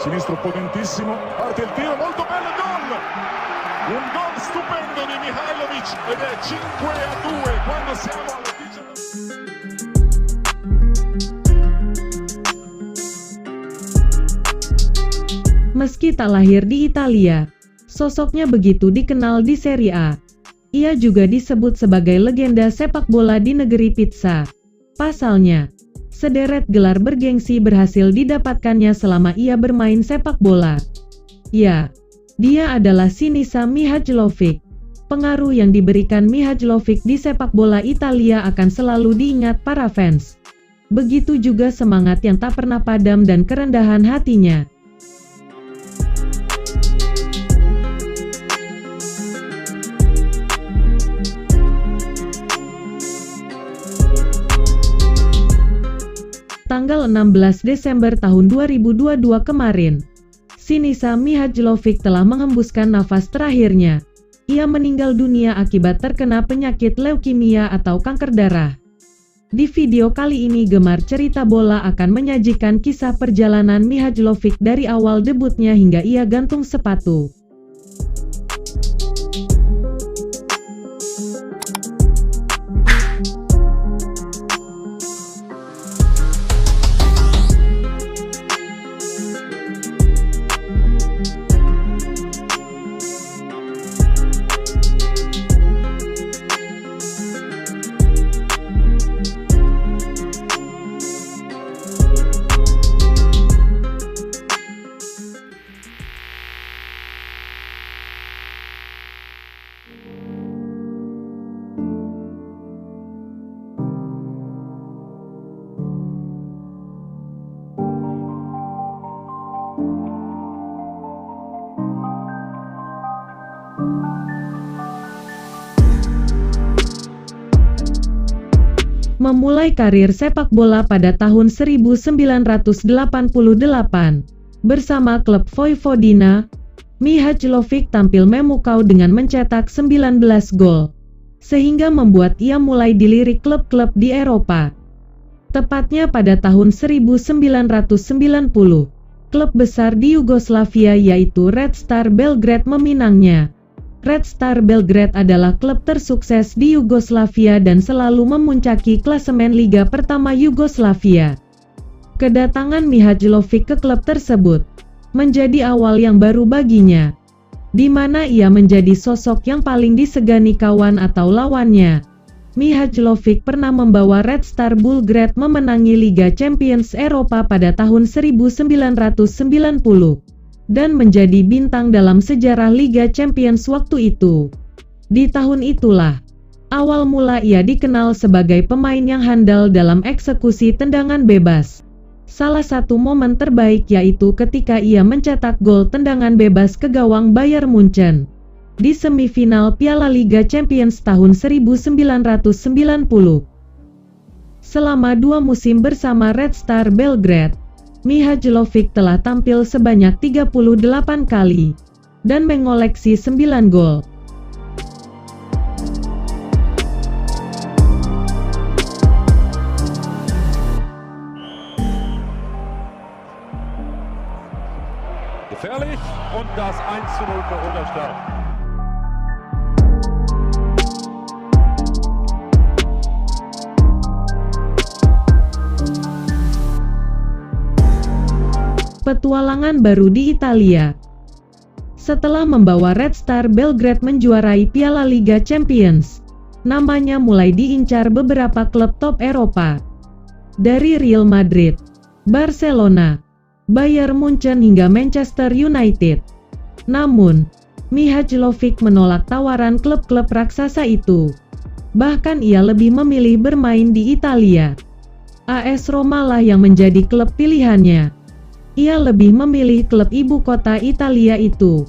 Sinistro potentissimo, parte il tiro, molto bello, gol! Un gol stupendo di Mihajlovic ed è 5-2 quando siamo alla 19. Meski tak lahir di Italia, sosoknya begitu dikenal di Serie A. Ia juga disebut sebagai legenda sepak bola di negeri pizza. Pasalnya, sederet gelar bergengsi berhasil didapatkannya selama ia bermain sepak bola. Ya, dia adalah Sinisa Mihajlovic. Pengaruh yang diberikan Mihajlovic di sepak bola Italia akan selalu diingat para fans. Begitu juga semangat yang tak pernah padam dan kerendahan hatinya. Tanggal 16 Desember tahun 2022 kemarin, Sinisa Mihajlovic telah menghembuskan nafas terakhirnya. Ia meninggal dunia akibat terkena penyakit leukemia atau kanker darah. Di video kali ini gemar cerita bola akan menyajikan kisah perjalanan Mihajlovic dari awal debutnya hingga ia gantung sepatu. Memulai karir sepak bola pada tahun 1988 bersama klub Vojvodina, Mihajlovic tampil memukau dengan mencetak 19 gol, sehingga membuat ia mulai dilirik klub-klub di Eropa. Tepatnya pada tahun 1990, klub besar di Yugoslavia yaitu Red Star Belgrade meminangnya. Red Star Belgrade adalah klub tersukses di Yugoslavia dan selalu memuncaki klasemen Liga Pertama Yugoslavia. Kedatangan Mihajlovic ke klub tersebut menjadi awal yang baru baginya, di mana ia menjadi sosok yang paling disegani kawan atau lawannya. Mihajlovic pernah membawa Red Star Belgrade memenangi Liga Champions Eropa pada tahun 1990. Dan menjadi bintang dalam sejarah Liga Champions waktu itu. Di tahun itulah, awal mula ia dikenal sebagai pemain yang handal dalam eksekusi tendangan bebas. Salah satu momen terbaik yaitu ketika ia mencetak gol tendangan bebas ke gawang Bayern Munchen di semifinal Piala Liga Champions tahun 1990. Selama 2 musim bersama Red Star Belgrade, Mihajlovic telah tampil sebanyak 38 kali dan mengoleksi 9 gol. Gefährlich und das 1:0 für Unterstadt. Petualangan baru di Italia. Setelah membawa Red Star Belgrade menjuarai Piala Liga Champions, namanya mulai diincar beberapa klub top Eropa. Dari Real Madrid, Barcelona, Bayern Munchen hingga Manchester United. Namun, Mihajlovic menolak tawaran klub-klub raksasa itu. Bahkan ia lebih memilih bermain di Italia. AS Roma lah yang menjadi klub pilihannya. Ia lebih memilih klub ibu kota Italia itu,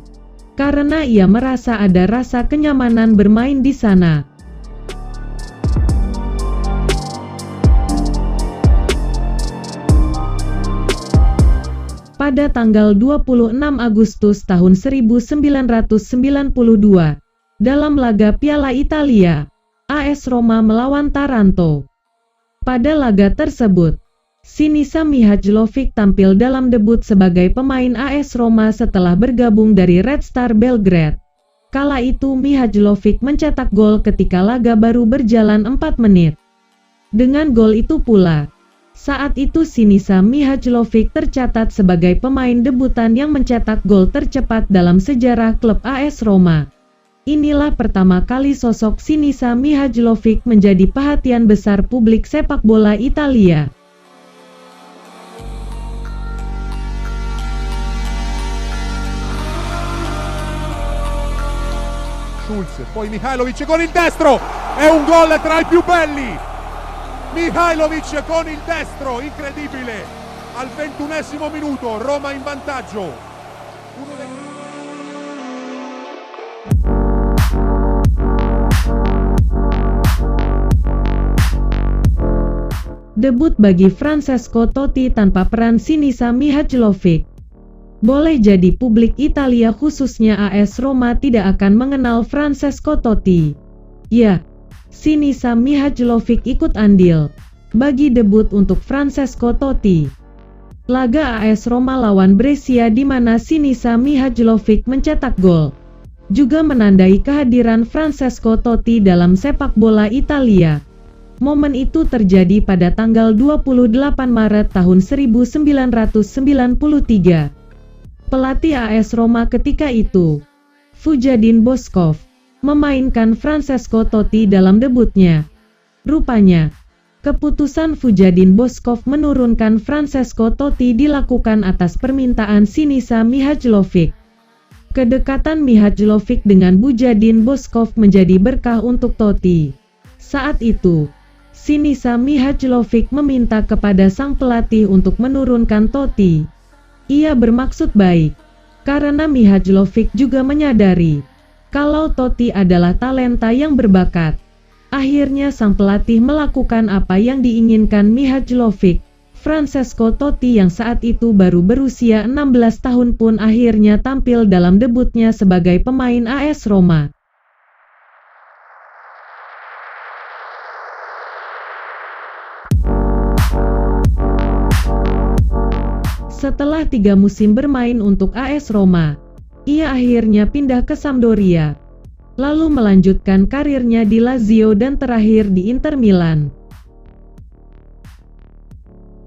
karena ia merasa ada rasa kenyamanan bermain di sana. Pada tanggal 26 Agustus tahun 1992, dalam laga Piala Italia, AS Roma melawan Taranto. Pada laga tersebut, Sinisa Mihajlovic tampil dalam debut sebagai pemain AS Roma setelah bergabung dari Red Star Belgrade. Kala itu Mihajlovic mencetak gol ketika laga baru berjalan 4 menit. Dengan gol itu pula, saat itu Sinisa Mihajlovic tercatat sebagai pemain debutan yang mencetak gol tercepat dalam sejarah klub AS Roma. Inilah pertama kali sosok Sinisa Mihajlovic menjadi perhatian besar publik sepak bola Italia. Schulz, poi Mihajlovic con il destro, è un gol tra i più belli. Mihajlovic con il destro, incredibile. Al 21esimo minuto, Roma in vantaggio. Debut bagi Francesco Totti tanpa peran Sinisa Mihajlovic. Boleh jadi publik Italia khususnya AS Roma tidak akan mengenal Francesco Totti. Ya, Sinisa Mihajlovic ikut andil bagi debut untuk Francesco Totti. Laga AS Roma lawan Brescia di mana Sinisa Mihajlovic mencetak gol, juga menandai kehadiran Francesco Totti dalam sepak bola Italia. Momen itu terjadi pada tanggal 28 Maret tahun 1993. Pelatih AS Roma ketika itu, Vujadin Boškov, memainkan Francesco Totti dalam debutnya. Rupanya, keputusan Vujadin Boškov menurunkan Francesco Totti dilakukan atas permintaan Sinisa Mihajlovic. Kedekatan Mihajlovic dengan Vujadin Boškov menjadi berkah untuk Totti. Saat itu, Sinisa Mihajlovic meminta kepada sang pelatih untuk menurunkan Totti. Ia bermaksud baik, karena Mihajlovic juga menyadari kalau Totti adalah talenta yang berbakat. Akhirnya sang pelatih melakukan apa yang diinginkan Mihajlovic. Francesco Totti yang saat itu baru berusia 16 tahun pun akhirnya tampil dalam debutnya sebagai pemain AS Roma. Setelah 3 musim bermain untuk AS Roma, ia akhirnya pindah ke Sampdoria, lalu melanjutkan karirnya di Lazio dan terakhir di Inter Milan.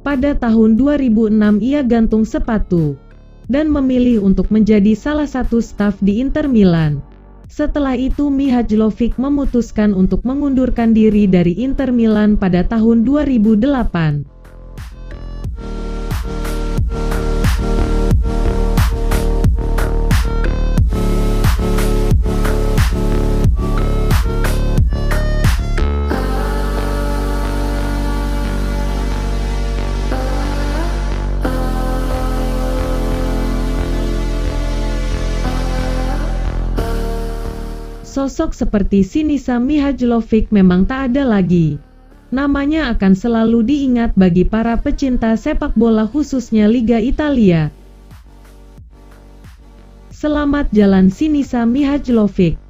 Pada tahun 2006 ia gantung sepatu, dan memilih untuk menjadi salah satu staf di Inter Milan. Setelah itu Mihajlovic memutuskan untuk mengundurkan diri dari Inter Milan pada tahun 2008. Sosok seperti Sinisa Mihajlovic memang tak ada lagi. Namanya akan selalu diingat bagi para pecinta sepak bola khususnya Liga Italia. Selamat jalan Sinisa Mihajlovic.